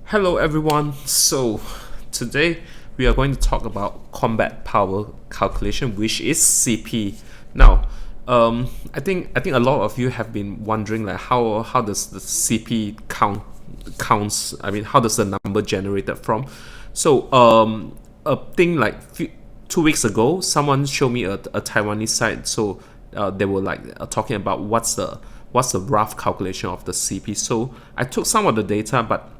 Hello everyone. So today we are going to talk about combat power calculation, which is CP. Now, I think a lot of you have been wondering like how does the CP counts? I mean, how does the number generated from? So a thing like 2 weeks ago, someone showed me a Taiwanese site. So they were like talking about what's the rough calculation of the CP. So I took some of the data, but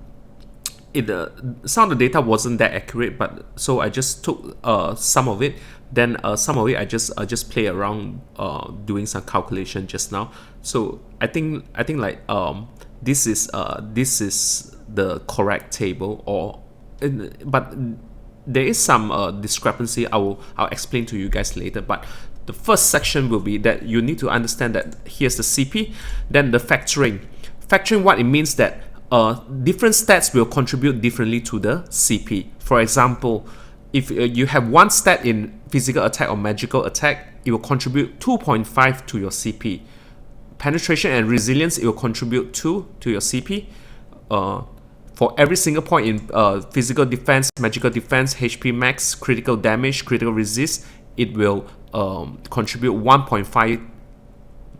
some of the data wasn't that accurate, but so I just took some of it. Then some of it I just play around doing some calculation just now. So I think like this is the correct table, but there is some discrepancy. I'll explain to you guys later. But the first section will be that you need to understand that here's the CP, then the factoring. Factoring, what it means that different stats will contribute differently to the CP. For example, if you have one stat in physical attack or magical attack, it will contribute 2.5 to your CP. Penetration and resilience, it will contribute 2 to your CP. For every single point in physical defense, magical defense, HP max, critical damage, critical resist, it will contribute 1.5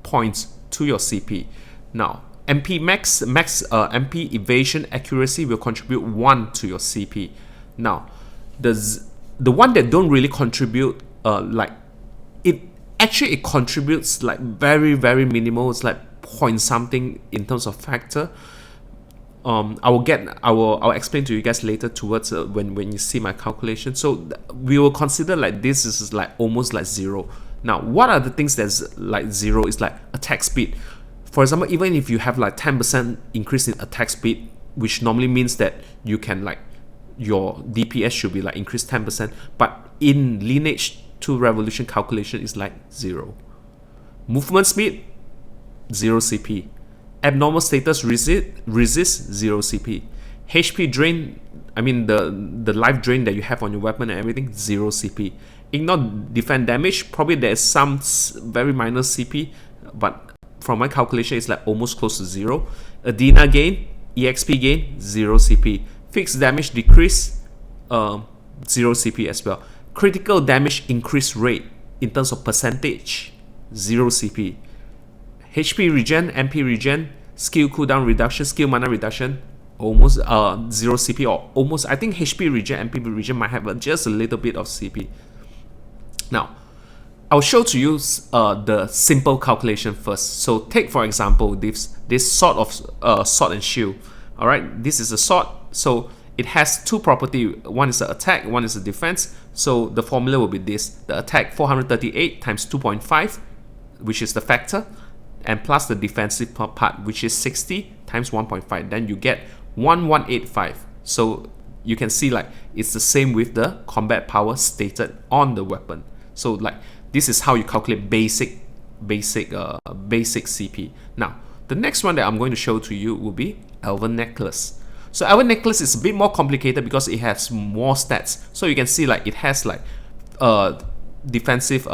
points to your CP. Now, MP max MP evasion accuracy will contribute 1 to your CP. Now, the one that don't really contribute, like it contributes like very minimal. It's like point something in terms of factor. I'll explain to you guys later towards when you see my calculation. So we will consider like this is like almost like 0. Now, what are the things that's like 0 is like attack speed. For example, even if you have like 10% increase in attack speed, which normally means that you can like your DPS should be like increased 10%, but in Lineage 2 Revolution calculation is like 0. Movement speed, 0 CP. Abnormal status resist 0 CP. HP drain, I mean the life drain that you have on your weapon and everything, 0 CP. Ignore defend damage, probably there's some very minor CP, but from my calculation, it's like almost close to 0. Adena gain, EXP gain, 0 CP. Fixed damage decrease, 0 CP as well. Critical damage increase rate in terms of percentage, 0 CP. HP regen, MP regen, skill cooldown reduction, skill mana reduction, almost 0 CP or almost. I think HP regen, MP regen might have just a little bit of CP. Now, I'll show to you the simple calculation first. So take for example this sort of sword and shield. All right, this is a sword. So it has two property. One is the attack, one is the defense. So the formula will be this: the attack 438 times 2.5, which is the factor, and plus the defensive part, which is 60 times 1.5. Then you get 1185. So you can see like it's the same with the combat power stated on the weapon. So like this is how you calculate basic CP. Now, the next one that I'm going to show to you will be Elven Necklace. So Elven Necklace is a bit more complicated because it has more stats. So you can see like it has like defensive,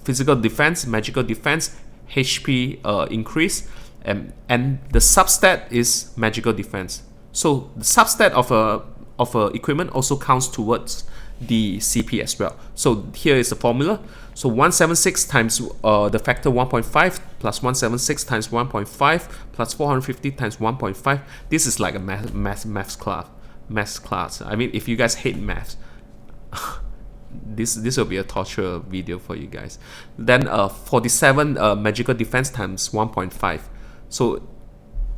physical defense, magical defense, HP increase, and the substat is magical defense. So the substat of a equipment also counts towards the CP as well. So here is the formula. So 176 times the factor 1.5 plus 176 times 1.5 plus 450 times 1.5. This is like a math class. I mean, if you guys hate math, this will be a torture video for you guys. Then 47 magical defense times 1.5. So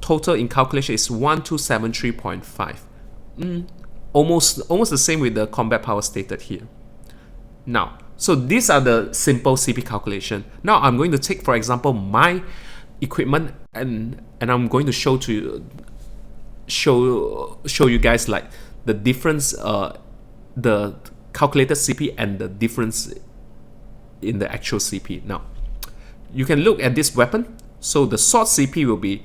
total in calculation is 1273.5. Almost the same with the combat power stated here. Now, so these are the simple CP calculation. Now I'm going to take, for example, my equipment and I'm going to show you guys like the difference, the calculated CP and the difference in the actual CP. Now, you can look at this weapon. So the sword CP will be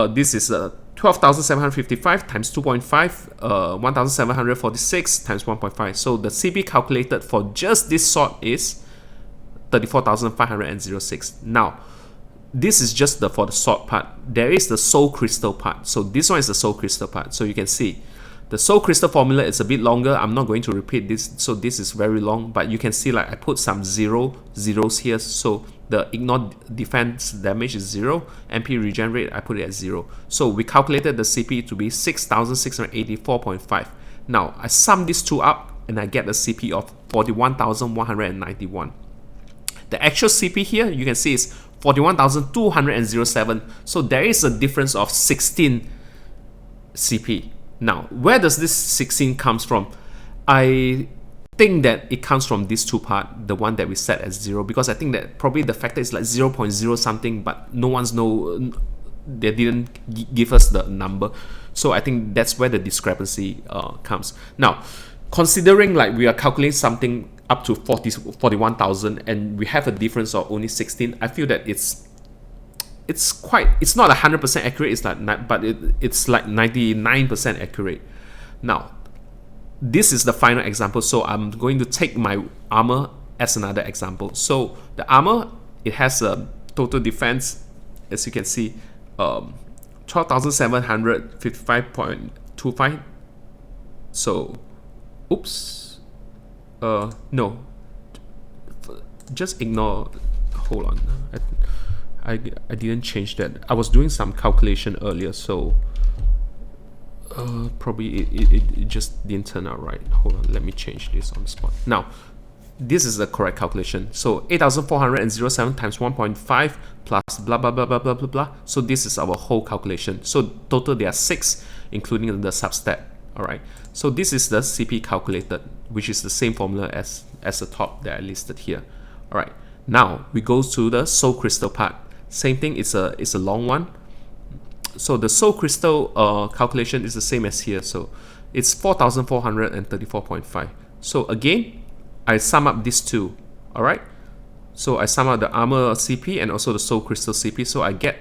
this is 12,755 times 2.5, 1,746 times 1.5. So the CP calculated for just this sword is 34,506. Now, this is just for the sword part. There is the soul crystal part. So this one is the soul crystal part. So you can see The soul crystal formula is a bit longer. I'm not going to repeat this, so this is very long, but you can see like I put some zeros here, so the ignore defense damage is 0, MP regenerate I put it at 0. So we calculated the CP to be 6,684.5. Now I sum these two up and I get a CP of 41,191. The actual CP here you can see is 41,207. So there is a difference of 16 CP. Now, where does this 16 comes from? I think that it comes from these two parts, the one that we set as 0, because I think that probably the factor is like 0.0 something, but they didn't give us the number. So I think that's where the discrepancy comes. Now, considering like we are calculating something up to 41,000 and we have a difference of only 16, I feel that it's not 100% accurate, it's like 99% accurate. Now, this is the final example, so I'm going to take my armor as another example. So the armor, it has a total defense, as you can see, 12,755.25. So, oops, no, just ignore, hold on, I didn't change that. I was doing some calculation earlier, so probably it just didn't turn out right. Hold on, let me change this on the spot. Now, this is the correct calculation. So 8,407 times 1.5 plus blah blah blah blah blah blah blah. So this is our whole calculation. So total there are 6, including the substat. Alright. So this is the CP calculated, which is the same formula as the top that I listed here. Alright. Now we go to the soul crystal part. Same thing, it's a long one. So the soul crystal calculation is the same as here. So it's 4,434.5. So again, I sum up these two. Alright. So I sum up the armor CP and also the soul crystal CP. So I get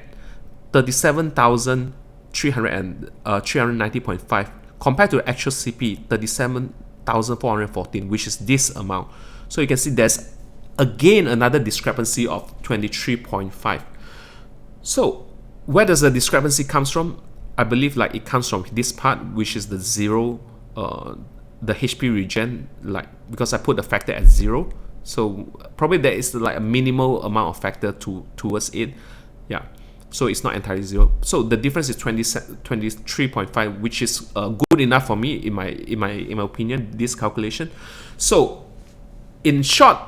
37,390.5 compared to the actual CP 37,414, which is this amount. So you can see there's again another discrepancy of 23.5. So where does the discrepancy comes from? I believe like it comes from this part, which is the 0, the HP regen, like because I put the factor at 0. So probably there is like a minimal amount of factor towards it. Yeah. So it's not entirely 0. So the difference is 23.5, which is good enough for me in my opinion, this calculation. So in short,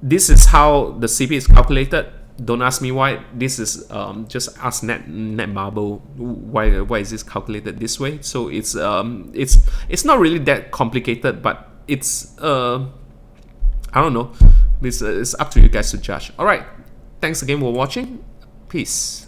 this is how the CP is calculated. Don't ask me why. This is just ask Netmarble why is this calculated this way. So it's not really that complicated, but it's I don't know. It's up to you guys to judge. All right. Thanks again for watching. Peace.